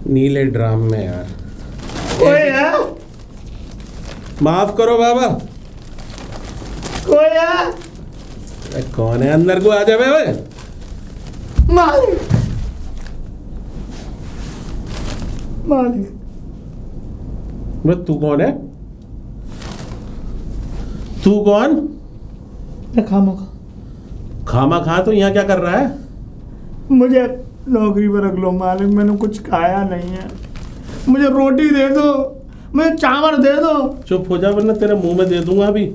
नीले ड्राम में यार। कोई है? माफ करो बाबा। कोई है? कौन है? अंदर को आ जावे ओए। मालिक, मालिक। बस तू कौन है? तू कौन? खामा खा तो यहाँ क्या कर रहा है? मुझे नौकरी पर रख लो मालिक, मैंने कुछ खाया नहीं है। मुझे रोटी दे दो, मुझे चावल दे दो। चुप हो जा वरना तेरे मुंह में दे दूंगा अभी।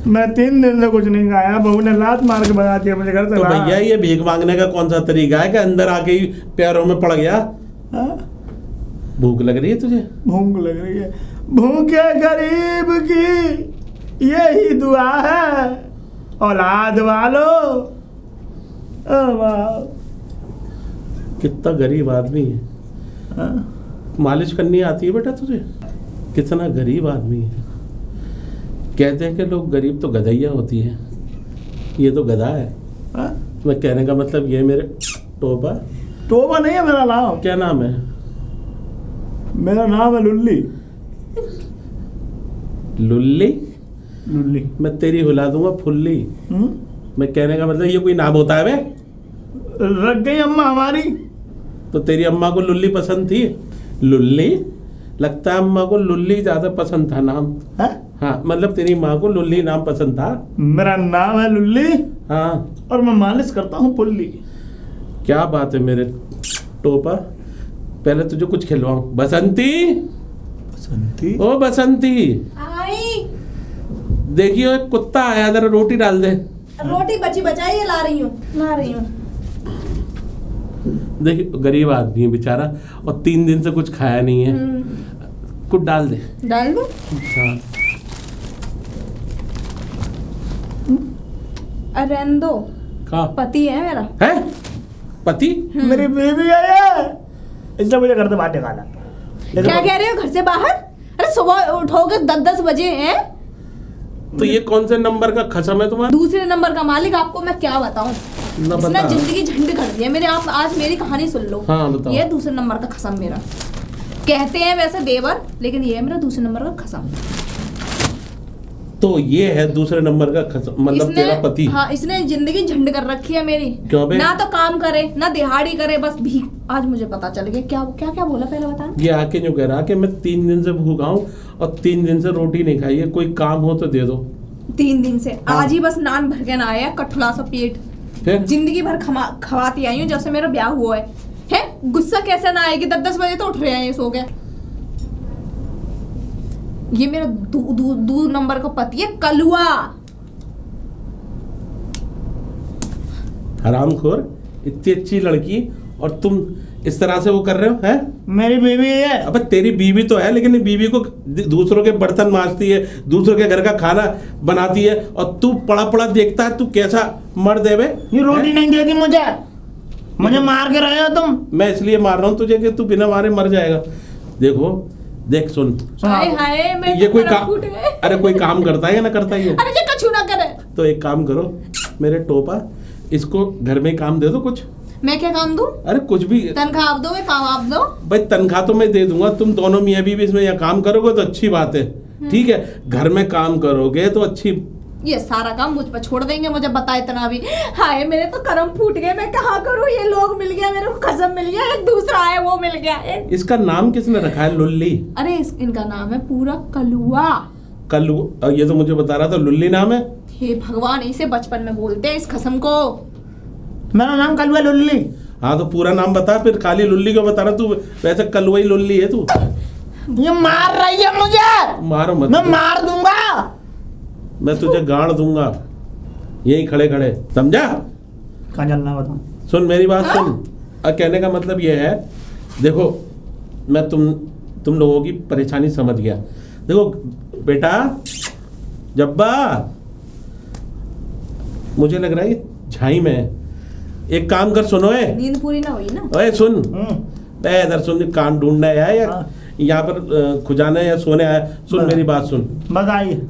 मैं 3 दिन से कुछ नहीं खाया, बहू ने लात मार के भगा दिया मुझे घर से तो बाहर। भैया ये भीख मांगने का कौन सा तरीका है कि अंदर आके ही पैरों में पड़ गया? हाँ? भूख लग रही है तुझे? भूख लग रही है। भूखे गरीब की यही दुआ है, औलाद वालो। कितना गरीब आदमी है। हाँ? मालिश करनी आती है बेटा तुझे? कितना गरीब आदमी है। कहते हैं कि लोग गरीब तो गधैया होती है, ये तो गधा है। हाँ? मैं कहने का मतलब ये मेरे टोपा। टोबा नहीं है मेरा नाम। क्या नाम है? मेरा नाम है लुल्ली। लुल्ली? लुल्ली। मैं तेरी हुला दूंगा फुल्ली। मैं कहने का मतलब ये कोई नाम होता है बे? रख गई अम्मा हमारी। तो तेरी अम्मा को लुल्ली पसंद थी? लुल्ली? लगता है अम्मा को लुल्ली ज्यादा पसंद था नाम। है? हाँ मतलब तेरी माँ को लुल्ली नाम पसंद था। मेरा नाम है लुल्ली। हाँ। और मैं मालिश करता हूँ पुल्ली। क्या बात है मेरे टोपा। पहले तुझे कुछ खिलवाऊं। बसंती, बसंती। ओ बसंती, आई। देखियो एक कुत्ता आया, जरा रोटी डाल दे। रोटी बची बचाई है, ला रही हूँ। देखिए गरीब आदमी है बेचारा और 3 दिन से कुछ खाया नहीं है। कुछ डाल दे। डाल दूं? हाँ। अरेंदो खा। पति है मेरा। है? पति? मेरी बीवी है ये, इसने मुझे घर से बाहर निकाला। क्या कह रहे हो? घर से बाहर? अरे सुबह उठोगे 10-10 बजे हैं। तो ये कौन से नंबर का खसम है तुम्हारा? दूसरे नंबर का मालिक। आपको मैं क्या बताऊं, ना इसने बता। जिंदगी झंड कर दी है मेरे। आप आज मेरी कहानी सुन लो। हाँ बताओ। ये दूसरे नंबर का खसम मेरा। कहते हैं वैसे देवर, लेकिन ये है मेरा दूसरे नंबर का खसम। तो ये है दूसरे नंबर का खसम, मतलब तेरा पति? हाँ, इसने जिंदगी झंड कर रखी है मेरी। क्यों बे? ना तो काम करे ना दिहाड़ी करे, बस भीख। आज मुझे पता चल गया। क्या क्या क्या बोला पहले बताना। ये आके जो कह रहा कि मैं 3 दिन से भूखा हूँ और 3 दिन से रोटी नहीं खाई है, कोई काम हो तो दे दो। 3 दिन से हाँ। आज ही बस नान भर के ना आया, कठुला सा पेट। फिर जिंदगी भर खवाती आई हूँ जब से मेरा ब्याह हुआ है। गुस्सा कैसे ना आएगी? 10-10 बजे तो उठ रहे हैं ये सो के। ये मेरा दू नंबर का पति है, कलुआ। हरामखोर, इतनी अच्छी लड़की और तुम इस तरह से वो कर रहे हो? हैं? मेरी बीवी है। अबे तेरी बीवी तो है, लेकिन बीवी को दूसरों के बर्तन मांजती है, दूसरों के घर का खाना बनाती है और तू पड़ा पड़ा देखता है। तू कैसा मर्द है बे? ये रोटी नहीं देती मुझे मार के रहे हो तुम। मैं इसलिए मार रहा हूँ तुझे कि तू बिना मारे मर जाएगा। देखो देख सुन, हाय हाय, मेरे ये तो कोई पैर काम, फूट गए। अरे कोई काम करता है या ना करता ही है? अरे ये कछु ना करे। तो एक काम करो मेरे टोपा, इसको घर में काम दे दो कुछ। मैं क्या काम दूं? अरे कुछ भी। तनख्वाह आप दोगे, काम आप दो। भाई तनख्वाह तो मैं दे दूंगा, तुम दोनों मियाँ बीवी इसमें या काम करोगे तो अच्छी बात है। ठीक है, घर में काम करोगे तो अच्छी। ये सारा काम मुझ पर छोड़ देंगे, मुझे बता इतना भी। हाय मेरे तो कर्म फूट गए, मैं कहाँ करूँ? ये लोग मिल गया, मेरे को खसम मिल गया, एक दूसरा है वो मिल गया। इसका नाम किसने रखा है? लुल्ली? अरे इनका नाम है पूरा कलुआ। कलू? ये तो मुझे बता रहा था लुल्ली नाम है। हे भगवान, इसे बचपन में बोलते हैं इस खसम को। मेरा नाम कलुआ लुल्ली। हाँ तो पूरा नाम बता, फिर खाली लुल्ली को बता रहा तू? वैसे कलुई लुल्ली है तू। ये मार रही है मुझे। मारो मत। मैं मार दूंगा। मैं तुझे गाड़ दूंगा यही खड़े खड़े, समझा? कहाँ चलना बताओ। सुन मेरी बात सुन। कहने का मतलब ये है, देखो मैं तुम लोगों की परेशानी समझ गया। देखो बेटा जब्बा, मुझे लग रहा है ये झाई में है। एक काम कर, सुनो है, नींद पूरी ना हुई ना। ओए सुन, इधर सुन, कान ढूंढने आया है या यहाँ पर खुजाने या सोने आया? सुन मेरी बात सुन, बताइए।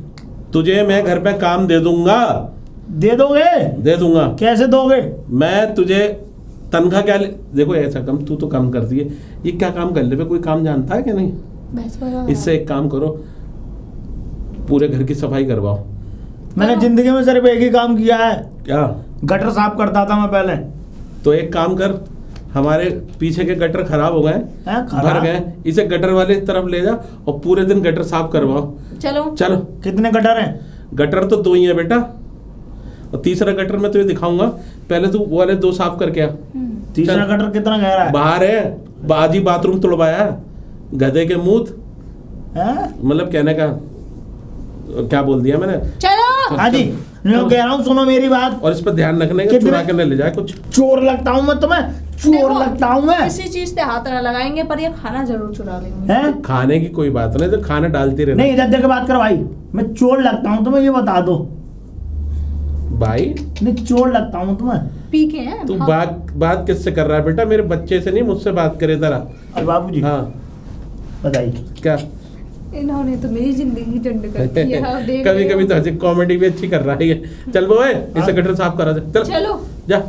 तुझे मैं घर पे काम दे दूंगा। दे दोगे? दे दूंगा। कैसे दोगे? मैं तुझे तनख्वाह क्या देखो ऐसा कम, तू तो काम करती है, ये क्या काम कर ले बे, कोई काम जानता है कि नहीं? बस करो। इससे एक काम करो, पूरे घर की सफाई करवाओ। मैंने जिंदगी में सिर्फ एक ही काम किया है, क्या? गटर साफ करता था मैं पहले। तो एक काम कर, हमारे पीछे के गटर खराब हो गए, हैं, खराब? भर गए, इसे गटर वाले तरफ ले जा और पूरे दिन गटर साफ करवाओ। चलो चलो। कितने गटर हैं? गटर तो 2 ही है बेटा, और तीसरा गटर मैं तुझे दिखाऊंगा, पहले तू वो वाले 2 साफ करके आ। तीसरा चल। गटर कितना गहरा है? बाहर है, बाजी बाथरूम तुड़वाया, गधे के मुंह, हैं? मतलब कहने का क्या बोल दिया मैंने। चलो। हाँ जी, मैं कह रहा हूँ, सुनो मेरी बात। और इस पर ध्यान रखने का, कितने- चुरा के न ले जाए कुछ। चोर लगता हूँ मैं तुम्हें, चोर देखो, लगता हूँ मैं। किसी चीज से हाथ न लगाएंगे, पर ये खाना जरूर चुरा लेंगे। हैं? खाने की कोई बात नहीं, तो खाना डालती रहना। नहीं, इधर देख के बात कर भाई, मैं चोर लगता हूँ तुम्हें, ये बता दो। भाई नहीं, चोर लगता हूँ तुम्हें। पी के हैं तू हाँ। बात किससे कर रहा है बेटा? मेरे बच्चे से नहीं, मुझसे बात करे जरा। और बाबूजी हाँ बताइए। क्या? इन्होंने तो मेरी जिंदगी झंड कर दी है। हाँ, देख कभी रहे कभी हो। तो हंसी कॉमेडी भी अच्छी कर रहा है ये। चल वो है, इसे गटर साफ करा दे। चल चलो। जा,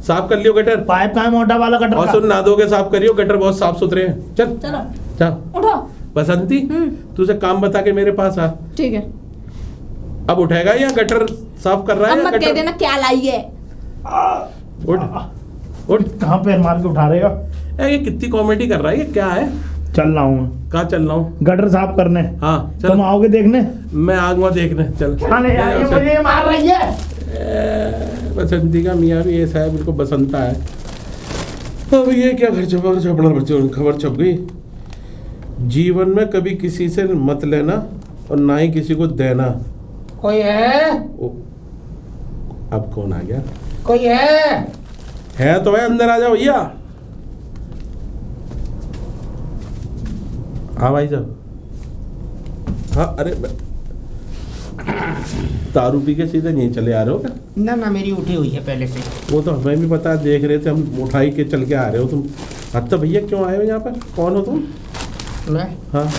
साफ कर लियो गटर। पाइप कहाँ है मोटा वाला गटर और का? सुन, ना धोके साफ करियो, गटर बहुत साफ सुथरे हैं। चल चलो जा। उठो। बसंती, तुझे काम बता के मेरे पास आ। ठीक है, अब उठेगा या गटर साफ कर रहा अब है या मत कह गटर? देना क्या लाई है। उठ उठ। कहाँ पैर मार के उठा रहेगा? ये कितनी कॉमेडी कर रहा है, ये क्या है? चल रहा हूँ कहाँ चल रहा हूँ? गटर साफ करने। हाँ तुम चल, आओगे देखने? मैं आगवा देखने। चल अरे यार, ये चल। मुझे मार रही है। बसंती का मियाँ भी ऐसा है, बिल्कुल बसंता है। अब ये क्या घर छपड़ा बच्चों खबर छप गई। जीवन में कभी किसी से मत लेना और ना ही किसी को देना। कोई है? ओ, अब कौन आ गया? कोई है तो है, अंदर आ जाओ भैया। हाँ भाई साहब। हाँ अरे दारू पी के सीधे नहीं चले आ रहे हो क्या? ना मेरी उठी हुई है पहले से। वो तो हमें भी पता है, देख रहे थे हम, उठाई के चल के आ रहे हो तुम। अच्छा भैया क्यों आए हो यहाँ पर? कौन हो तुम? मैं हाँ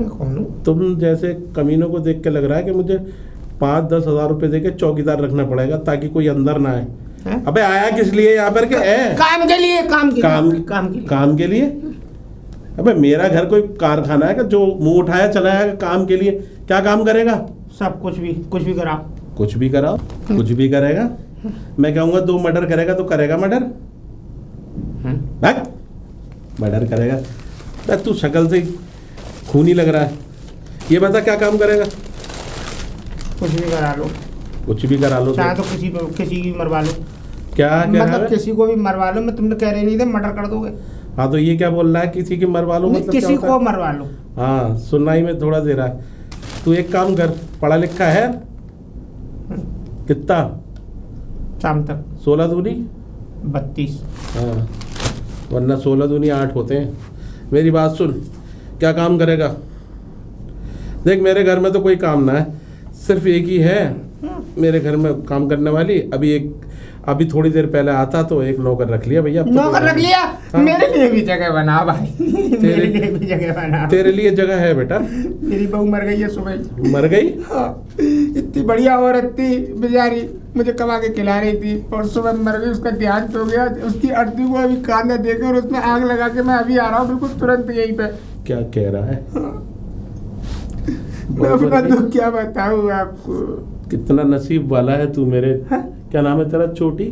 कौन हूँ? तुम जैसे कमीनों को देख के लग रहा है कि मुझे 5-10 हज़ार रुपए दे के चौकीदार रखना पड़ेगा ताकि कोई अंदर ना आए। हैं? अबे आया किस लिए यहाँ पर? के है काम के लिए, काम के काम लिए, काम के लिए। काम के लिए? अबे मेरा घर कोई कारखाना है कि जो मुंह उठाया चला आया काम के लिए? क्या काम करेगा? सब कुछ भी करा। कुछ भी कराओ, कुछ भी करेगा। मैं कहूँगा 2 मर्डर करेगा तो करेगा मर्डर? मर्डर करेगा? अरे तू शक्ल से खूनी लग रहा है। ये बता क्या काम करेगा? कुछ भी करा लो, कुछ भी करा लो। चाहे तो किसी की मरवा लो। क्या क्या मतलब है? किसी को भी मरवा लो। मैं तुमने कह रहे नहीं थे मर्डर कर दोगे? हाँ तो ये क्या बोल रहा है किसी की मरवा लो? नहीं, मतलब क्या किसी होता को है? मरवा लो। हाँ सुनना ही में थोड़ा दे रहा है। तू एक काम कर, पढ़ा लिखा है कितना? शाम तक 16 दूनी? 32। हाँ, वरना 16 दूनी 8 होते हैं। मेरी बात सुन, क्या काम करेगा? देख मेरे घर में तो कोई काम ना है, सिर्फ एक ही है मेरे घर में काम करने वाली। अभी थोड़ी देर पहले आता तो एक नौकर रख लिया भैया। नौकर रख लिया? हाँ। मेरे लिए भी जगह बना भाई। मेरे लिए भी जगह बना। तेरे लिए जगह है बेटा। मेरी बहू मर गई है सुबह। मर गई? हाँ, इतनी बढ़िया औरत थी बेचारी, मुझे कमा के खिला रही थी और सुबह मर गई। उसका देहांत हो गया। उसकी अर्थी को अभी कांधा देकर और उसमें आग लगा के मैं अभी आ रहा हूँ बिल्कुल तुरंत यहीं पे। क्या कह रहा है? मैं अपना दुख क्या बताऊँ आपको। कितना नसीब वाला है तू मेरे। हाँ? क्या नाम है तेरा? चोटी?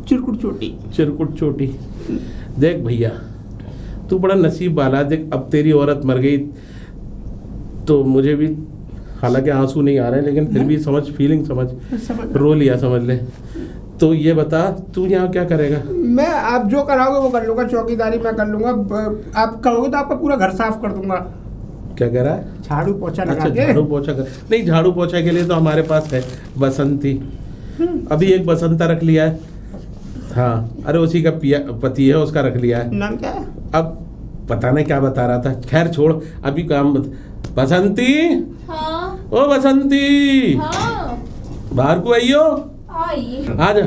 चिरकुट चोटी। चिरकुट चोटी। देख भैया तू बड़ा नसीब वाला है। देख अब तेरी औरत मर गई तो मुझे भी, हालांकि आंसू नहीं आ रहे लेकिन फिर भी समझ, फीलिंग समझ, रो लिया समझ ले। तो ये बता तू यहाँ क्या करेगा? मैं, आप जो कराओगे वो कर लूंगा। चौकीदारी मैं कर लूंगा। आप करोगे तो आपका पूरा घर साफ कर दूंगा। क्या कह रहा है? झाड़ू पोछा लगा अच्छा के। झाड़ू पोछा कर? नहीं, झाड़ू पोछा के लिए तो हमारे पास है बसंती। अभी एक बसंता रख लिया है। हाँ अरे उसी का पति है, उसका रख लिया है। नाम क्या है? अब पता नहीं क्या बता रहा था, खैर छोड़ अभी काम बसंती। हाँ ओ बसंती, हाँ बाहर को आइयो। आइए। आ जा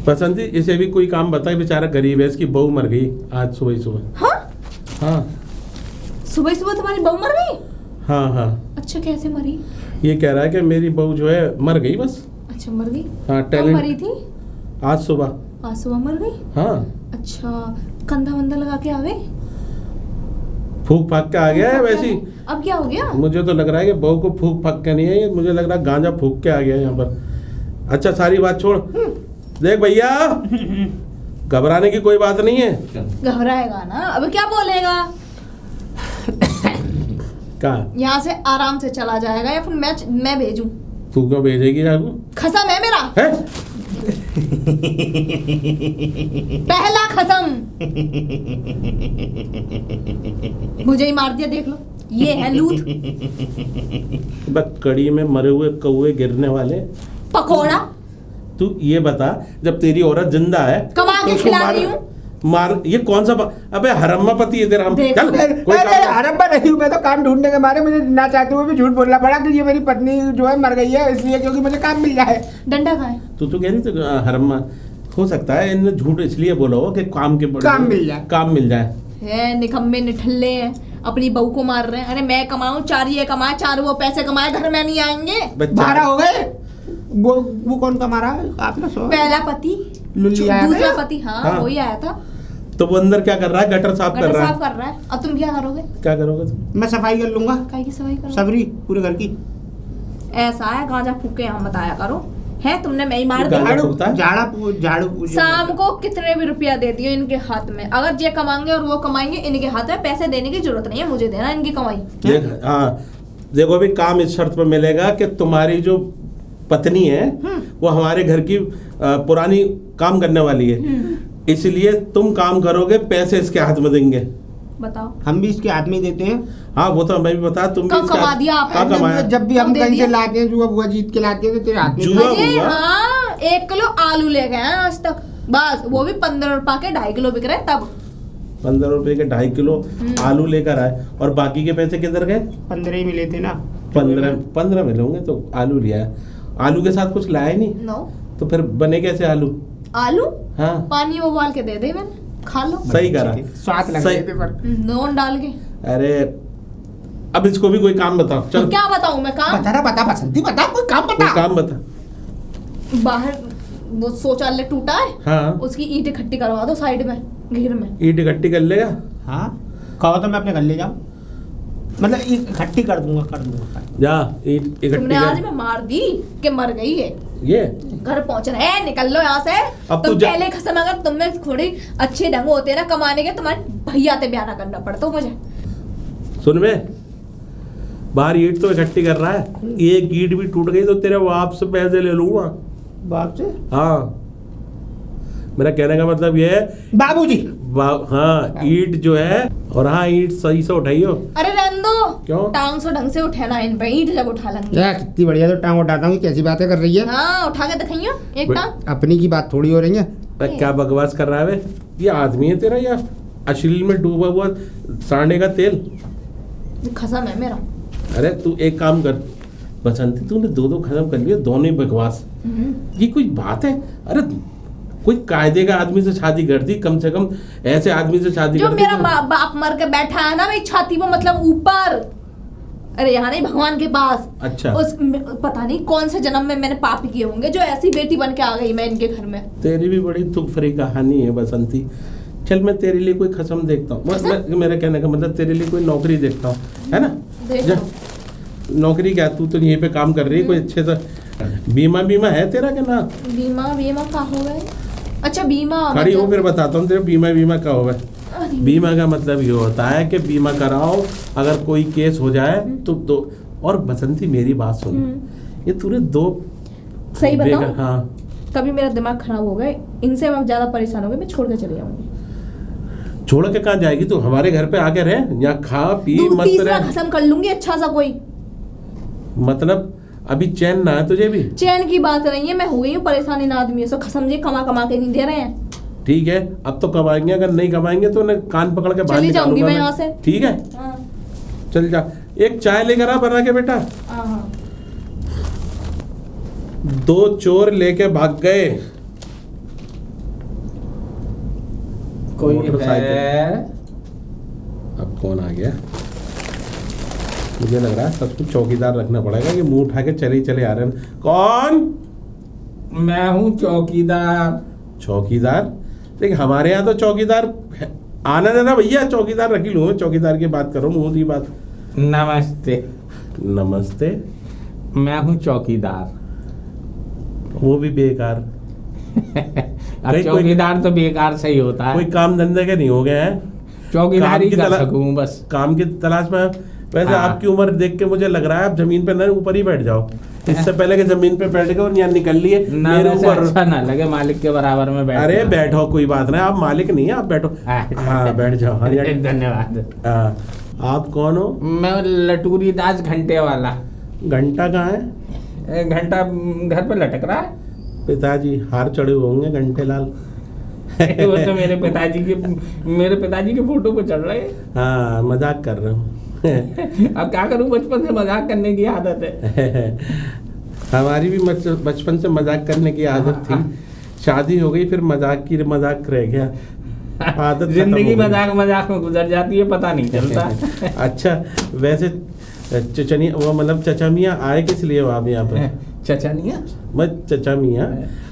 बसंती। इसे भी कोई काम बताए, बेचारा गरीब है, इसकी बहू मर गई आज सुबह ही सुबह। हाँ हाँ सुबह सुबह तुम्हारी बहू मर गई? हाँ हाँ। अच्छा कैसे मरी? ये कह रहा है कि मेरी बहू जो है मर गई बस। अच्छा मर गई? हाँ कब मरी टैलेंट। थी? आज सुबह मर गई? हाँ अच्छा, कंधा वंधा लगा के आ गए? फूक फाक के आ गया है वैसी। अब क्या हो गया? मुझे तो लग रहा है कि बहू को फूक फाक के नहीं है ये, मुझे लग रहा है गांजा फूक के आ गया है यहाँ पर। अच्छा सारी बात छोड़, देख भैया घबराने की कोई बात नहीं है। घबराएगा ना, अब क्या बोलेगा? क्या यहाँ से आराम से चला जाएगा या फिर मैं भेजूं? तू क्यों भेजेगी जागू? खसम है मेरा, है पहला खसम। मुझे ही मार दिया, देख लो, ये है लूट। बस कड़ी में मरे हुए कौवे गिरने वाले। पकोड़ा तू ये बता, जब तेरी औरत जिंदा है कमा के तो उसको खिला मार- रही हूँ। मार ये कौन सा अबे हरम्मा पति है तेरा। हम देख, चल कोई अरे काम हरब्बा नहीं हूँ मैं, तो काम ढूंढने के मारे मुझे ना चाहते हुए भी झूठ बोलना पड़ा कि ये मेरी पत्नी जो है मर गई है, इसलिए क्योंकि मुझे काम मिल जाए। डंडा कहाँ है? तू तो कह रही थी हरम्मा। हो सकता है इन्हें झूठ इसलिए बोला हो कि काम के काम मिल जाए। काम मिल जाए। है निकम्मे निठल्ले हैं, अपनी बहू को मार रहे हैं। अरे मैं कमाऊं, 4 ये कमाए, 4 वो पैसे कमाए, घर में नहीं आएंगे? बच्चा भाड़ा हो गए। वो कौन कमा रहा है आपने? सो पहला पति, लुल्ली आया दूसरा था? पति, हाँ हाँ। वही आया था। तो वो अंदर क्या कर रहा है? गटर साफ कर गटर रहा साफ है। कर रहा है। अब तुम क्या करोगे? क्या करोगे तुम? मैं सफाई कर लूंगा, काय की सफाई करोगे? सबरी पूरे घर की। ऐसा है, गांजा फूक के यहाँ बताया करो। है तुमने मैं ही मार गांजा दिया। फूकता है? झाड़ू शाम को कितने भी रुपया दे दियो इनके हाथ में, अगर ये कमाएंगे और वो कमाएंगे, इनके हाथ में पैसे देने की जरूरत नहीं है, मुझे देना इनकी कमाई। देख हाँ देखो अभी काम इस शर्त पर मिलेगा कि तुम्हारी जो पत्नी है वो हमारे घर की पुरानी काम करने वाली है, इसलिए तुम काम करोगे, पैसे इसके हाथ में देंगे। बताओ। हम भी इसके हाथ में ही देते हैं। हाँ वो तो हमें भी बता, तुम भी कब इसके कमा हाथ- दिया आपने? हाँ कमाया। जब भी हम दे कहीं से दिया? लाते हैं जुआ बुआ जीत के लाते हैं तो तेरे हाथ में। जुआ? अरे हुआ? हाँ, 1 किलो आलू ले गए हैं आज तक, बस वो भी 15 रुपए के 2.5 किलो बिक रहे हैं तब। 15 रुपए के 2.5 किलो आलू लेकर आए, और बाकी के पैसे किधर गए? 15 ही मिले थे ना। 15 मिले होंगे तो आलू लिया है। आलू के साथ कुछ लाया ही नहीं, नो तो फिर बने कैसे आलू? आलू हाँ पानी उबाल के दे दे, मैंने खा लो, सही करा। स्वाद लग सही। रहे थे पर। नून डाल के। अरे अब इसको भी कोई काम बताओ, तो चल क्या बताऊं मैं काम? बता बसंती बता, कोई काम कोई बता। काम बता। बाहर वो शौचालय टूटा है, हाँ उसकी ईंट इकट्ठी करवा दो साइड में, घेर में। ईंट इकट्ठी कर लेगा। हाँ कहो तो मैं अपने घर ले जाऊँ, मतलब इकट्ठी कर दूंगा। जा ईंट इकट्ठी तुमने आज कर। में मार दी कि मर गई है। ये घर पहुंच रहे हैं, निकल लो यहाँ से। अब तुम तू जा- पहले कसम, अगर तुम में थोड़ी अच्छे ढंग होते ना कमाने के, तुम्हारे भैया से बयाना करना पड़ता मुझे। सुन बे, बाहर ईंट तो इकट्ठी कर रहा है, एक ईंट भी टूट गई तो तेरे बाप से पैसे ले लूंगा। बाप से? हाँ मेरा कहने का मतलब ये है बाबूजी। हाँ ईंट जो है, और हाँ ईंट सही से उठाइयो। अरे रहने दो, क्यों? टांग से ढंग से उठाना इन पे, ईंट जब उठा लेंगे। क्या कितनी बढ़िया तो टांग उठाता हूँ, कैसी बातें कर रही है। हाँ उठा के दिखाइयो एक टांग। अपनी की बात थोड़ी हो रही है। मैं क्या बकवास कर रहा है बे? ये आदमी है तेरा या अश्लील में डूबा हुआ सांडे का तेल? खसम है मेरा। अरे तू एक काम कर बसंती, तूने 2 खत्म कर लिए, दोनों ही बकवास। ये कोई बात है? अरे कोई कायदे का आदमी से शादी कर दी, कम से कम ऐसे आदमी से शादी जो कर दी मेरा तो- बाप मर के बैठा है ना मेरी छाती पे, मतलब ऊपर, अरे यहाँ नहीं भगवान के पास। अच्छा। उस पता नहीं कौन से जन्म में मैंने पाप किए होंगे जो ऐसी बेटी बन के आ गई मैं इनके घर में। तेरी भी बड़ी दुख भरी कहानी है बसंती। चल मैं तेरे लिए कोई कसम देखता हूँ, मेरे कहने का मतलब तेरे लिए कोई नौकरी देखता हूँ, है ना? देख जा। लो। नौकरी क्या, तू तो यहीं पे काम कर रही है, कोई अच्छे से बीमा है तेरा क्या ना? बीमा का हो गए? अच्छा बीमा खड़ी हो मतलब- फिर बताता हूँ तेरे बीमा का होगा। बीमा का मतलब ये होता है कि बीमा कराओ, अगर कोई केस हो जाए तो दो। और बसंती मेरी बात सुन, ये तूने 2 सही बताऊं? हाँ कभी मेरा दिमाग खराब हो गए, इनसे मैं ज्यादा परेशान हो गई, मैं छोड़ के चली जाऊंगी। छोड़ के कहाँ जाएगी तू? हमारे घर पे आके रह, यहाँ खा पी मस्त तीसरा रह। खसम कर लूंगी अच्छा सा कोई। मतलब अभी चैन ना है तुझे भी? चैन की बात नहीं है, मैं हो गई हूँ परेशान इन आदमियों से। खसम जी कमा के नहीं दे रहे हैं। ठीक है, अब तो कमाएंगे, अगर नहीं कमाएंगे तो उन्हें कान पकड़ के बाहर चली जाऊंगी निकालूंगा मैं मैं। यहाँ से। ठीक है हाँ, चल जा, एक चाय लेकर आ बना के बेटा। हाँ, हाँ। 2 चोर लेके भाग गए। कोई मोटरसाइकिल। है? अब कौन आ गया? मुझे लग रहा है सब कुछ चौकीदार रखना पड़ेगा कि मुंह उठा के चले आ रहे हैं। कौन? मैं हूँ चौकीदार। चौकीदार? देख हमारे यहाँ तो चौकीदार आना देना भैया, चौकीदार रख ही लूँ। चौकीदार की बात करो, मुंह की बात। नमस्ते। नमस्ते। मैं हूँ चौकीदार। वो भी बेकार। अब चौकीदार तो बेकार सही होता है। कोई काम धंधे के नहीं हो गए हैं? चौकीदारी कर सकूं बस। काम की तलाश में। वैसे हाँ। आपकी उम्र देख के मुझे लग रहा है आप जमीन पे ना ऊपर ही बैठ जाओ, इससे पहले कि जमीन पे बैठ गए और यहाँ निकल लिए ना मेरे वैसे ऊपर। अच्छा ना लगे मालिक के बराबर में बैठ। अरे बैठो, कोई बात नहीं, आप मालिक नहीं है, आप बैठो। हाँ बैठ जाओ। हाँ धन्यवाद। हाँ, आप कौन हो? मैं लटूरी दास घंटे वाला। घंटा कहाँ है? घंटा घर पे लटक रहा है। पिताजी हार चढ़े हुए होंगे घंटे लाल। वो तो मेरे पिताजी के फोटो पे चढ़ रहे हैं। हाँ मजाक कर रहा हूँ। अब क्या करूं, बचपन से मजाक करने की आदत है। हमारी भी बचपन से मजाक करने की आदत थी, शादी हो गई फिर मजाक रह गया। आदत जिंदगी मजाक में गुजर जाती है, पता नहीं चलता। अच्छा वैसे चचनिया वो मतलब चचा मियाँ आए किस लिए हो आप यहाँ पर? चचनिया बस चचा मियाँ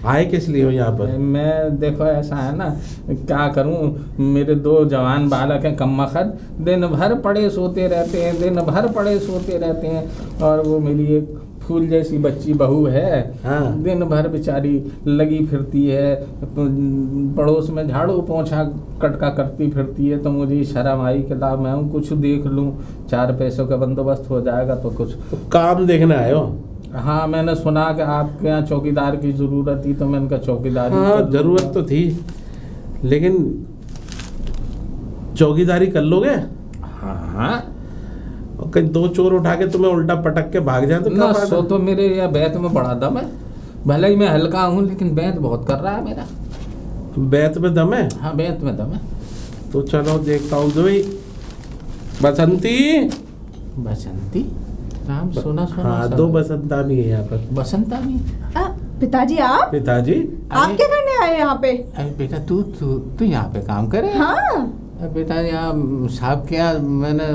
आए किस लिए हो यहाँ पर? मैं देखो ऐसा है ना, क्या करूं, मेरे 2 जवान बालक हैं कम्मखद, दिन भर पड़े सोते रहते हैं। और वो मेरी एक फूल जैसी बच्ची बहू है। हाँ। दिन भर बेचारी लगी फिरती है, पड़ोस में झाड़ू पोंछा कटका करती फिरती है। तो मुझे शर्म आई कि ला मैं कुछ देख लूं, 4 पैसों का बंदोबस्त हो जाएगा तो कुछ। तो काम देखने आए हो? हाँ, मैंने सुना कि आपके यहाँ चौकीदार की जरूरत थी, तो मैंने कहा चौकीदारी। हाँ जरूरत तो थी, लेकिन चौकीदारी कर लोगे? हाँ। और कहीं 2 चोर उठा के तुम्हें उल्टा पटक के भाग जाए तो क्या ना फायदा? सो तो मेरे यहाँ बैत में बड़ा दम है, भले ही मैं हल्का हूँ लेकिन बैत बहुत कर रहा है मेरा। बैत में दम है? हाँ बैत में दम है। तो चलो देखता हूँ। जो बसंती नाम सुना हाँ 2 बसंता भी है यहाँ पर। बसंता भी। पिताजी आप पिताजी आप क्या करने आए यहाँ पे? अरे बेटा तू यहाँ पे काम करे? हाँ अरे बेटा यहाँ साहब के यहाँ मैंने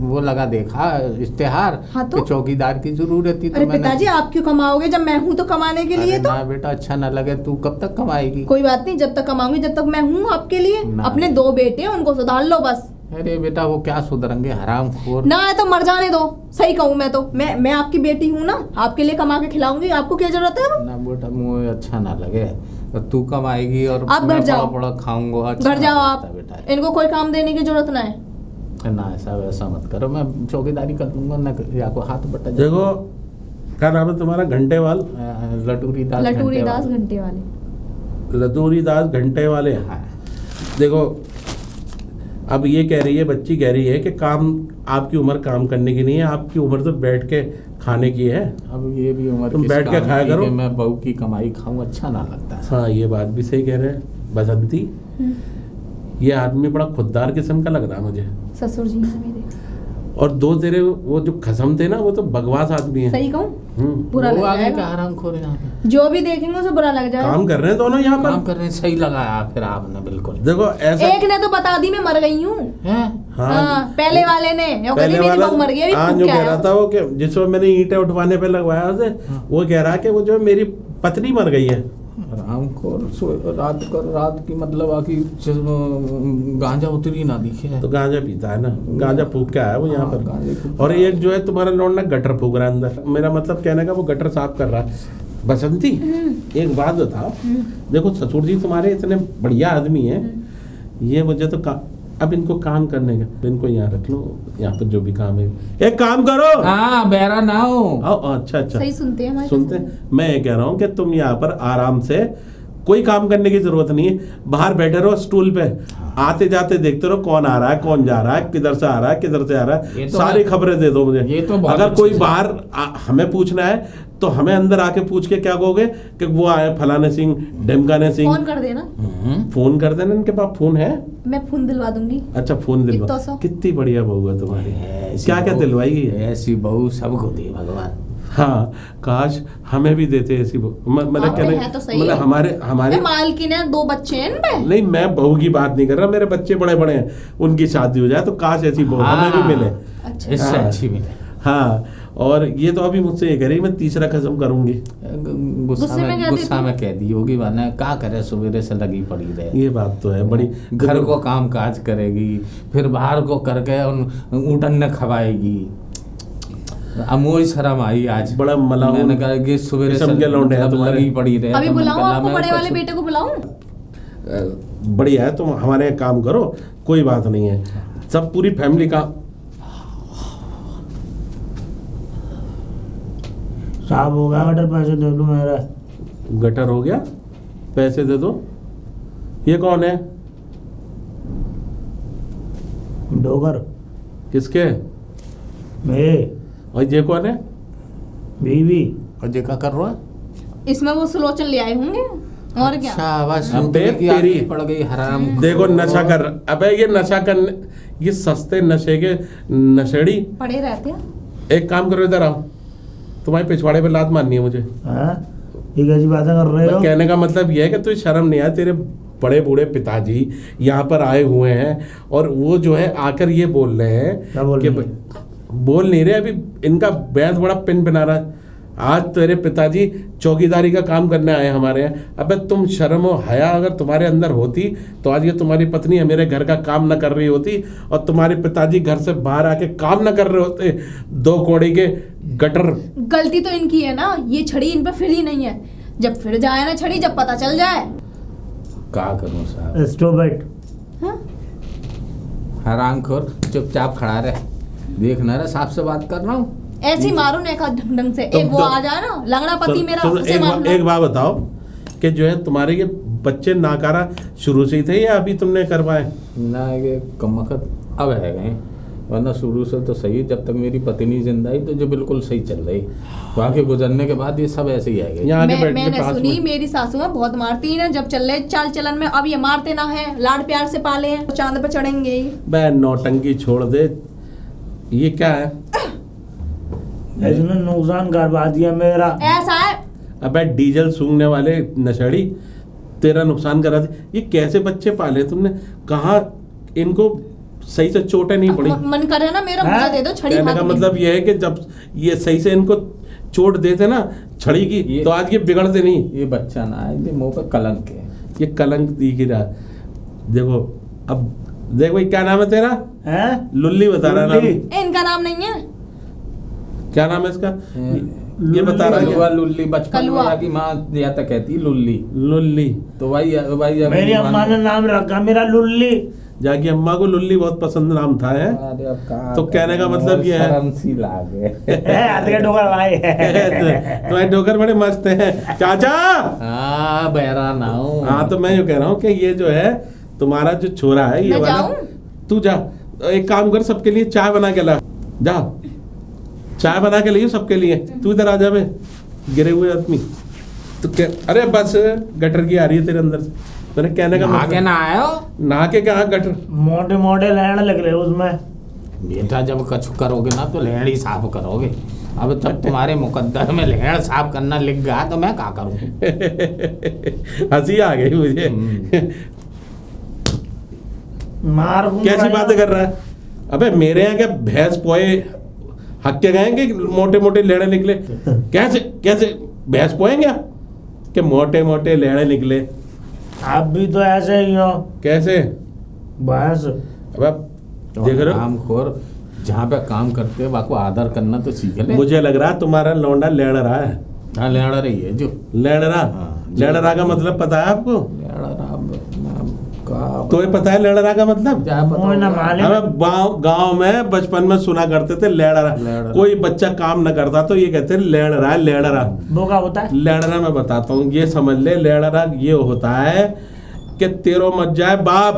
वो लगा देखा इश्तेहार। हाँ तो? कि चौकीदार की जरूरत थी। तो अरे मैंने पिताजी आप क्यों कमाओगे जब मैं हूँ तो कमाने के लिए? अरे तो ना बेटा, अच्छा ना लगे, तू कब तक कमाएगी? कोई बात नहीं, जब तक कमाऊंगी जब तक मैं हूँ आपके लिए। ना। अपने 2 बेटे हैं उनको सुधार लो बस। अरे बेटा वो क्या सुधरेंगे, हराम खोर। ना है तो मर जाने दो। सही कहूँ मैं तो मैं आपकी बेटी हूँ ना, आपके लिए कमा के खिलाऊंगी, आपको क्या जरूरत है? ना बेटा मुझे अच्छा ना लगे, तो तू कमाएगी और आप घर जाओ। बड़ा खाऊंगा। अच्छा घर जाओ ना आप, लगता बेटा। इनको कोई काम देने की जरूरत ना है। ना ऐसा वैसा मत करो, मैं चौकीदारी कर दूंगा ना, या को हाथ बटा जाए। देखो क्या नाम है तुम्हारा? घंटेवाल? लटूरी दास घंटे वाले। लटूरी दास घंटे वाले। हाँ। देखो अब ये कह रही है, बच्ची कह रही है कि काम आपकी उम्र काम करने की नहीं है, आपकी उम्र तो बैठ के खाने की है। अब ये भी उम्र तुम किस बैठ के काम खाया की करो। कि मैं बहू की कमाई खाऊं, अच्छा ना लगता है। हाँ ये बात भी सही कह रहे हैं बसंती। ये आदमी बड़ा खुददार किस्म का लग रहा है मुझे। ससुर जी हैं मेरे। और 2 तेरे वो जो खसम थे ना, वो तो बकवास आदमी है। सही कहूँ? बुरा वो लग आगे जाएगा। का हराम खोर यहाँ पे जो भी देखेंगे उसे बुरा लग जाएगा। काम कर रहे हैं दोनों यहाँ काम पर। कर रहे हैं, सही लगाया फिर आपने बिल्कुल। देखो ऐसा एक ने तो बता दी मैं मर गई हूँ। हैं? हाँ, पहले वाले ने यो पहले मेरी वाला बहू मर गई, अभी हाँ फूक जो के कह आया। रहा था वो कि जिसमें मैंने ईंटें उठवाने पे लगवाया उसे, वो कह रहा कि वो जो मेरी पत्नी मर गई है। हराम खोर, रात की मतलब आकी गांजा उतरी ना दिखे है। तो गांजा पीता है ना, गांजा फूक के आया वो यहाँ हाँ, गांजे पर। फूक और के एक जो है तुम्हारा लौंडा गटर फूक रहा है अंदर। मेरा मतलब कहने का वो गटर साफ कर रहा है। बसंती एक बात बताओ, देखो ससुर जी तुम्हारे इतने बढ़िया आदमी हैं, ये मुझे तो अब इनको काम करने का, इनको यहाँ रख लो, यहाँ पर जो भी काम है एक काम करो। हाँ बेरा ना हो। अच्छा अच्छा सही सुनते हैं हमारे। सुनते हैं। मैं ये कह रहा हूँ कि तुम यहाँ पर आराम से, कोई काम करने की जरूरत नहीं है, बाहर बैठे रहो स्टूल पे, आते जाते देखते रहो कौन आ रहा है कौन जा रहा है, किधर से आ रहा है किधर से आ रहा है, तो सारी खबरें दे दो मुझे। ये तो बहुत अगर अच्छी कोई चीज़ बाहर हमें पूछना है तो हमें अंदर आके पूछ के क्या कहोगे कि वो आए फलाने सिंह ढिमकाने सिंह। फोन कर देना। फोन कर देना, इनके पास फोन है? मैं फोन दिलवा दूंगी। अच्छा फोन दिलवा। इतना सा। कितनी बढ़िया बहू है तुम्हारी, क्या क्या दिलवाएगी? ऐसी बहू सबको दे भगवान। हाँ काश हमें भी देते ऐसी बहू। मतलब आपके कहने हैं तो सही मतलब है। हमारे मालकिन है, 2 बच्चे हैं इनपे। नहीं मैं बहू की बात नहीं कर रहा, मेरे बच्चे बड़े बड़े हैं, उनकी शादी हो जाए तो काश ऐसी बहू हमें भी मिले। अच्छा। इससे हाँ। अच्छी मिले। हाँ, और ये तो अभी मुझसे ये कह रही मैं तीसरा कसम करूंगी। गुस्से में कह गुस्सा देती। में कह दी होगी, वरना क्या करे, सवेरे से लगी पड़ी रहे। ये बात तो है बड़ी। घर को काम काज करेगी, फिर बाहर को करके ऊटन ने खवाएगी। अब मोई शर्म आई आज, बड़ा मला मैंने कहा कि सवेरे से के लौंडे हैं मतलब तुम्हारे। लगी पड़ी रहे। अभी तो मैंने बुलाऊं कहा, आपको, मैं बड़े वाले कुछ- बेटे को बुलाऊं? बढ़िया है, तुम हमारे यहाँ काम करो, कोई बात नहीं है, सब पूरी फैमिली का। साहब हो गया गटर, पैसे दे दो मेरा। गटर हो गया, पैसे दे दो। ये कौन है? डोगर किसके? मेरे और ये कौन है? बीवी। और ये क्या कर रहा है? इसमें वो सुलोचन ले आए होंगे और क्या। अच्छा, आवाज अबे की तेरी आदत पड़ गई हराम। देखो नशा कर, अबे ये नशा करने, ये सस्ते नशे के नशेड़ी। पड़े रहते हैं। एक काम करो, इधर आओ, तुम्हारे पिछवाड़े पे लात मारनी है मुझे। हाँ, ये कैसी बातें कर रहे हो? कहने का मतलब ये है कि तुझे शर्म नहीं आया, तेरे बड़े बूढ़े पिताजी यहाँ पर आए हुए हैं और वो जो है आकर ये बोल रहे हैं क्या बोल कि रहे हैं? बोल नहीं रहे, अभी इनका बैद बड़ा पिन पिना रहा है। आज तेरे पिताजी चौकीदारी का काम करने आए हमारे यहाँ। अबे तुम शर्म और हया अगर तुम्हारे अंदर होती तो आज ये तुम्हारी पत्नी है मेरे घर का काम न कर रही होती और तुम्हारे पिताजी घर से बाहर आके काम न कर रहे होते। दो कौड़ी के गटर। गलती तो इनकी है ना, ये छड़ी इन पे फिर ही नहीं है। जब फिर जाए ना छड़ी, जब पता चल जाए। क्या करूं साहब? Stop it. हाँ? हरामखोर, चुपचाप खड़ा रहे, देखना रहे, साफ से बात कर रहा हूँ। ऐसे ही मारो नेका ढंग ढंग से। एक वो आ जाए ना लंगड़ा पति मेरा, उसे मारना। एक बात बताओ कि जो है तुम्हारे ये बच्चे नाकारा शुरू से ही थे या अभी तुमने करवाए? ना ये कमबख्त अब है गए, वरना शुरू से तो सही। जब तक मेरी पत्नी जिंदा ही तो जो बिल्कुल सही चल रही, वहाँ के गुजरने के बाद ये सब ऐसे ही आएगा। यहाँ आके बैठ के मैंने पास सुनी में। मेरी सासू में बहुत मारती है जब चल रहे चाल चलन में। अब ये मारते ना है, लाड प्यार से पाले हैं, चांद पे चढ़ेंगे ही। बे नौटंकी छोड़ दे। ये क्या है? इसने नुकसान करवा दिया मेरा। ऐसा है। अबे डीजल सूंघने वाले नशेड़ी, तेरा नुकसान करा दे। ये कैसे बच्चे पाले तुमने? कहाँ इनको सही से चोटें नहीं पड़ी? मन करे ना मेरा, मुझे दे दो छड़ी कहने हाथ का में। मतलब ये है कि जब ये सही से इनको चोट देते ना छड़ी की ये- तो आज ये बिगड़ते नहीं। ये बच्चा ना है, ये मुंह पे कलंक है। ये कलंक दिख ही रहा। देखो अब देखो, ये क्या नाम है तेरा? हैं? लुल्ली बता रहा नाम। लुल्ली। इनका नाम नहीं है। क्या नाम है इसका? ये बता रहा कलुआ है लुल्ली, बचपन में कलुआ। जाकी माँ या तक कहती लुल्ली, लुल्ली। तो भाई मेरी अम्मा ने नाम रखा मेरा लुल्ली। जाकी अम्मा को लुल्ली बहुत पसंद नाम था है। अरे अब कहाँ तो कहने का मतलब ये है। शर्म सी लागे। हाथ का डोगर भाई। तुम्हारे डोकर बड़े मस्त हैं चाचा। हाँ बहरा ना हूँ। हाँ तो मैं यूँ कह रहा हूँ कि ये जो है तुम्हारा जो छोरा है ये मैं वाला, जाऊं? तू जा, एक काम कर, सबके लिए चाय बना के ला। जा चाय बना के लिए सबके लिए। तू इधर आ जा बे, गिरे हुए आदमी। तो क्या? अरे बस गटर की आ रही है तेरे अंदर से। मैंने कहने का आगे ना आयो नहा के क्या गटर? मोटे मोटे लैंड लग रहे उसमें। बेटा, जब कछु करोगे ना तो लहड़ ही साफ करोगे। अब जब तुम्हारे मुकद्दर में लहड़ साफ करना लिख गया तो मैं क्या करूँ? हंसी आ गई मुझे। मार दूंगा कैसी बातें कर रहा है? अबे मेरे यहाँ क्या भैंस पोए हक्के गए कि मोटे मोटे लेड़े निकले? कैसे कैसे भैंस पोए क्या कि मोटे मोटे लेड़े निकले? आप भी तो ऐसे ही हो। कैसे? बस अब देख रहे हो, कामखोर, जहाँ पे काम करते हैं वहाँ को आदर करना तो सीख ले। मुझे लग रहा है तुम्हारा लौंडा लेड़ रहा है। हाँ लहड़ रही है जो। लेड़ रहा? हाँ, जी। लेड़ रहा का मतलब पता है आपको? लहड़ रहा का तो ये पता है लेड़ रहा का मतलब? क्या पता मोह ना होगा? माले। हमें गांव में बचपन में सुना करते थे लेड़ रहा। लेड़ रहा। कोई बच्चा काम न करता तो ये कहते लेड़ रहा है, लेड़ रहा। वो क्या होता है? लेड़रा मैं बताता हूँ, ये समझ ले। लेड़रा ये होता है कि तेरो मत जाए बाप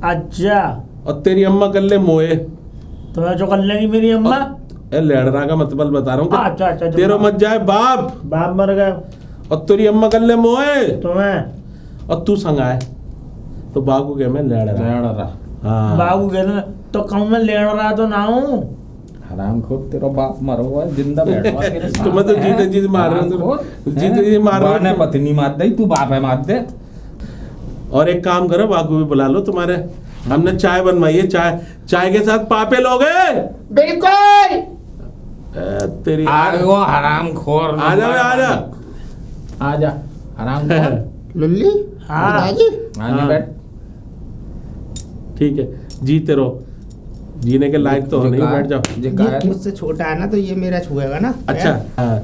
अच्छा, और तेरी अम्मा कर ले मोए। तो मैं जो कर लेगी मेरी अम्मा। लेड़रा का मतलब बता रहा हूँ कि अच्छा अच्छा, तेरो मत जाए बाप बाप मर गए और तेरी अम्मा कर ले मोए तुम्हें। और तू संगाए तो बाबू के मैं लेड़रा। लहड़ रहा। हाँ बाबू कहते तो कहूँ मैं लेड़ रहा तो ना हूँ। हरामखोर, तेरा बाप मरो हुआ है, जिंदा बैठा हुआ है तेरे साथ तुम्हें तो है। जीते जी मार रहे हो तुम। हरामखोर, जीते हैं? जी मार रहे हो बाने तुम। पत्नी मार दे, तू बाप है मार दे। और एक काम करो, बाबू भी बुला लो तुम्हारे हमने चाय बनवाई है, चाय के साथ पापे लोगे? बिल्कुल। तेरी वो हराम खोर। आजा बे, आजा। आजा हराम खोर। लुल्ली हाँ। पिताजी आने हाँ। बैठ। ठीक है, जीते रहो, जीने के लायक तो हो नहीं, बैठ जाओ। ये मुझसे छोटा है ना, तो ये मेरा छुएगा ना। अच्छा हाँ।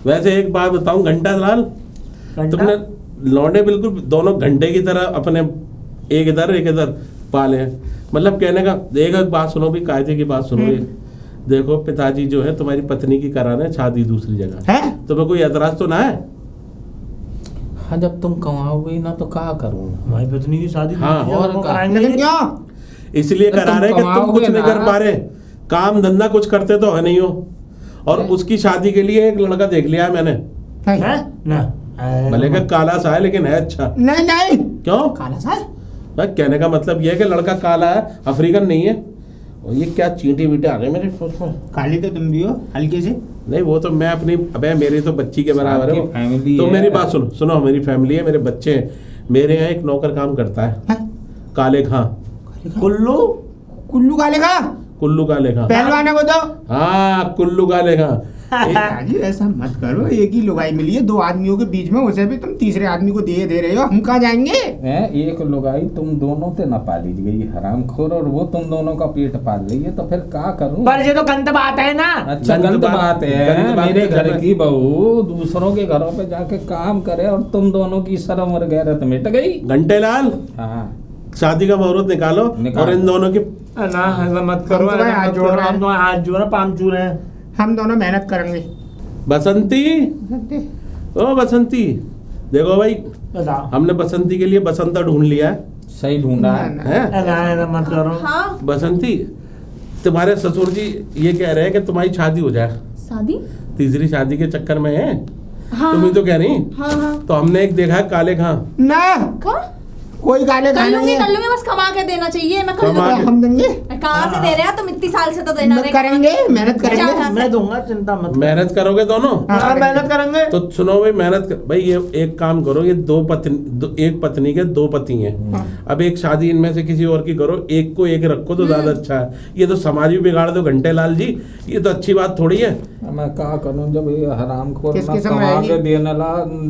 वैसे एक बात बताऊं घंटा लाल, तुमने लौंडे बिल्कुल दोनों घंटे की तरह अपने एक इधर पाले हैं। मतलब कहने का, एक बात सुनो भी, कायदे की बात सुनो। ये देखो, पिताजी जो है तुम्हारी पत्नी की करा रहे हैं शादी दूसरी जगह, है? तुम्हें कोई एतराज तो ना है? हाँ, जब तुम कमाओगे ना तो क्या करूँ। भाई पत्नी की शादी हाँ, दूसरी और जगह का- कराएंगे। लेकिन क्यों? इसलिए करा रहे हैं कि तुम कमाओगे कुछ नहीं ना। कर पा रहे, काम धंधा कुछ करते तो है नहीं हो। और उसकी शादी के लिए एक लड़का देख लिया है मैंने, नहीं हैं? ना भले का काला सा है लेकिन है अच्छा। नहीं नहीं। क्यों? काला सा है? कहने का मतलब यह है कि लड़का काला है, अफ्रीकन नहीं है। और ये क्या चींटी वीटे आ गए मेरे उसमें। काली तो तुम भी हो हल्के से। नहीं, वो तो मैं अपनी, अबे मेरी तो बच्ची के बराबर है आपकी वो। फैमिली तो है। मेरी बात सुनो, मेरी फैमिली है, मेरे बच्चे हैं। मेरे यहाँ एक नौकर काम करता है, हैं? काले खां, कुल्लू कुल्लू काले का कुल्लू काले खां। पहलवान है वो तो। हाँ, कुल्लू काले खां। पिताजी ऐसा मत करो, एक ही लुगाई मिली है 2 आदमियों के बीच में, उसे भी तुम तीसरे आदमी को दे रहे हो। हम कहाँ जाएंगे? एक लुगाई तुम दोनों से न पाली गई हराम खोर, और वो तुम दोनों का पेट पाल रही है, तो फिर क्या करूं। पर ये तो गंद बात है ना। अच्छा, गंद गंद बात- बात गंद है। बात मेरे तो घर करना। की बहू दूसरों के घरों पे जाके काम करे और तुम दोनों की शर्म और गैरत मिट गई। घंटे लाल, हाँ, शादी का मुहूर्त निकालो निकालो। और इन दोनों की। ना ऐसा मत करो, हम तो भाई ऐसा हाथ मत जोड़ करो, रहे हैं। हम तो हाथ जोड़ पामचूर हैं। हम दोनों मेहनत करेंगे। बसंती, ओ बसंती, देखो भाई, बताओ। हमने बसंती के लिए बसंता ढूंढ लिया है। सही ढूंढा है। ना, ना। हैं? ऐसा मत करो। हाँ, बसंती, तुम्हारे ससुर जी ये कह रहे हैं कि तुम्हारी शादी हो जाए, शादी। तीसरी शादी के चक्कर में है। हाँ तुम ही तो कह रही। हाँ हाँ। तो हमने एक देखा है काले खां। ना कहाँ? कोई काले कर खाने लूंगी नहीं। बस कमा के देना चाहिए। मैं कर कमा लूंगी। के- हम देंगे, कहाँ से दे रहे हैं तुम? इतनी साल से तो देना हम रहे। करेंगे, मेहनत करेंगे। क्या? मैं दूंगा, चिंता मत करो। मेहनत करोगे दोनों? हाँ, मेहनत करेंगे। तो सुनो भाई, मेहनत कर भाई। ये एक काम करो, ये एक पत्नी के 2 पति हैं। हाँ। अब एक शादी इनमें से किसी और की करो, एक को एक रखो तो ज्यादा अच्छा है। ये तो समाज भी बिगाड़ दो घंटे लाल जी, ये तो अच्छी बात थोड़ी है। मैं क्या करूं जब ये हराम खोर किस ना किस्म कमा रहेगी? के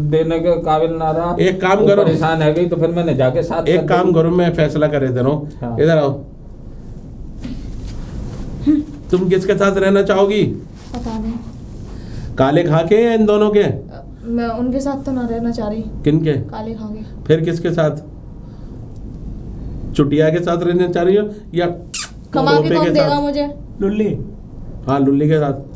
देने के काबिल ना रहा। एक काम वो करो। परेशान है गई तो फिर मैंने जाके साथ एक कर काम दी। करो, मैं फैसला करे दे रहा हूँ। हाँ। इधर आओ। तुम किसके साथ रहना चाहोगी? पता नहीं। काले खां के या इन दोनों के? मैं उनके साथ तो ना रहना चाह रही। किनके? काले खागे। फिर किसके साथ? चुटिया के साथ रहना चाह रही हो या कमा के टोपे कौन के देगा साथ? मुझे? लुल्ली। हाँ, लुल्ली के साथ।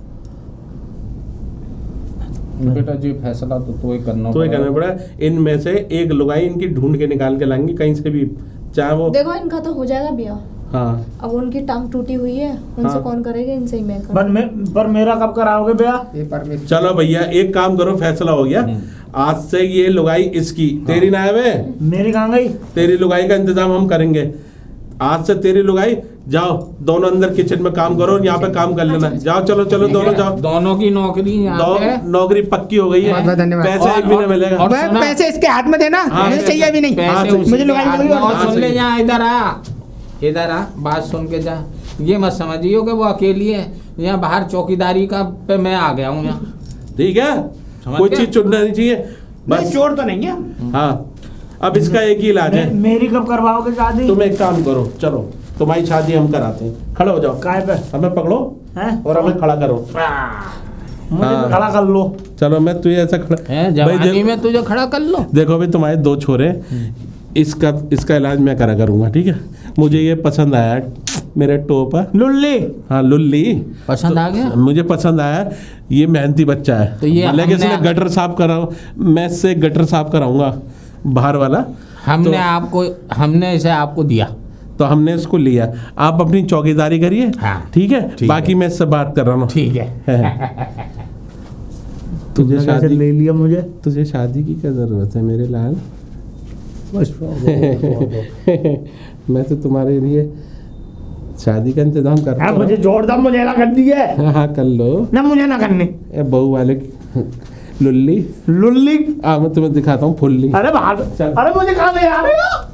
बेटा जी, फैसला तो ही करना तो ये करना पड़ा। इनमें से एक लुगाई इनकी ढूंढ के निकाल के लाएंगे कहीं से भी, चाहे वो। देखो इनका तो हो जाएगा ब्याह। हाँ, अब उनकी टांग टूटी हुई है, उनसे हाँ। कौन करेगा? इनसे ही मैं करूँ। पर मेरा कब कराओगे ब्याह? ये परमेश्वर। चलो भैया, एक काम करो, फैसला हो गया। आज से ये लुगाई इसकी, तेरी ना है, मेरी कहाँ गई? तेरी लुगाई का इंतजाम हम करेंगे। आज से तेरी लुगाई, जाओ दोनों अंदर किचन में काम करो और यहाँ पे काम कर लेना। जाओ, चलो चलो दोनों जाओ। दोनों की नौकरी यहाँ पे। नौकरी पक्की हो गई है। बहुत बहुत धन्यवाद। पैसे एक भी नहीं मिलेगा। और मैं सुना- पैसे इसके हाथ में देना, हाँ, मुझे चाहिए भी नहीं। हाँ, पैसे उसी मुझे के लुगाई हाथ मिल में। गई। और हाँ, सुन सही। ले, जा इधर आ, बात सुन के जा। ये मत समझियो कि वो अकेली है। यहाँ बाहर चौकीदारी का पे मैं आ गया हूँ यहाँ। ठीक है, समझ कोई गए? चीज चुनना नहीं चाहिए बस बस। चोर तो नहीं है। हाँ, अब इसका एक ही इलाज है। मेरी कब करवाओगे शादी? तुम एक काम करो, चलो तुम्हारी शादी हम कराते हैं। खड़े हो जाओ, काय पे? हमें पकड़ो हैं? और हमें खड़ा करो। मुझे हाँ। खड़ा कर लो। चलो, मैं तुझे ऐसा खड़ा हैं, भाई जवानी देखो, में तुझे खड़ा कर लो। देखो भाई, तुम्हारे 2 छोरे, इसका इलाज मैं करा करूंगा, ठीक है? मुझे ये पसंद आया, मेरे टोप है। लुल्ली। हाँ, लुल्ली पसंद आ गया? मुझे पसंद आया। ये मेहनती बच्चा है, तो ये भले कि इसने हमने- गटर साफ कराओ, मैं इससे गटर साफ कराऊंगा बाहर वाला। हमने इसे आपको दिया। तो हमने इसको लिया, आप अपनी चौकीदारी करिए। हाँ, ठीक है, ठीक बाकी है। मैं इससे बात कर रहा हूँ। ठीक है। तुझे कैसे शादी ले लिया मुझे? तुझे शादी की क्या जरूरत है मेरे लाल? बस मैं तो तुम्हारे लिए शादी का इंतजाम कर रहा हाँ, हूँ। मुझे जोरदार मुझे ना कर दी है हाँ, कर लो। ना, मुझे ना करनी। ए बहू वाले लुल्ली, लुल्ली। मैं तुम्हें दिखाता हूँ फुल्ली। अरे बाहर, चल। अरे मुझे कहाँ ले आ रहे हो?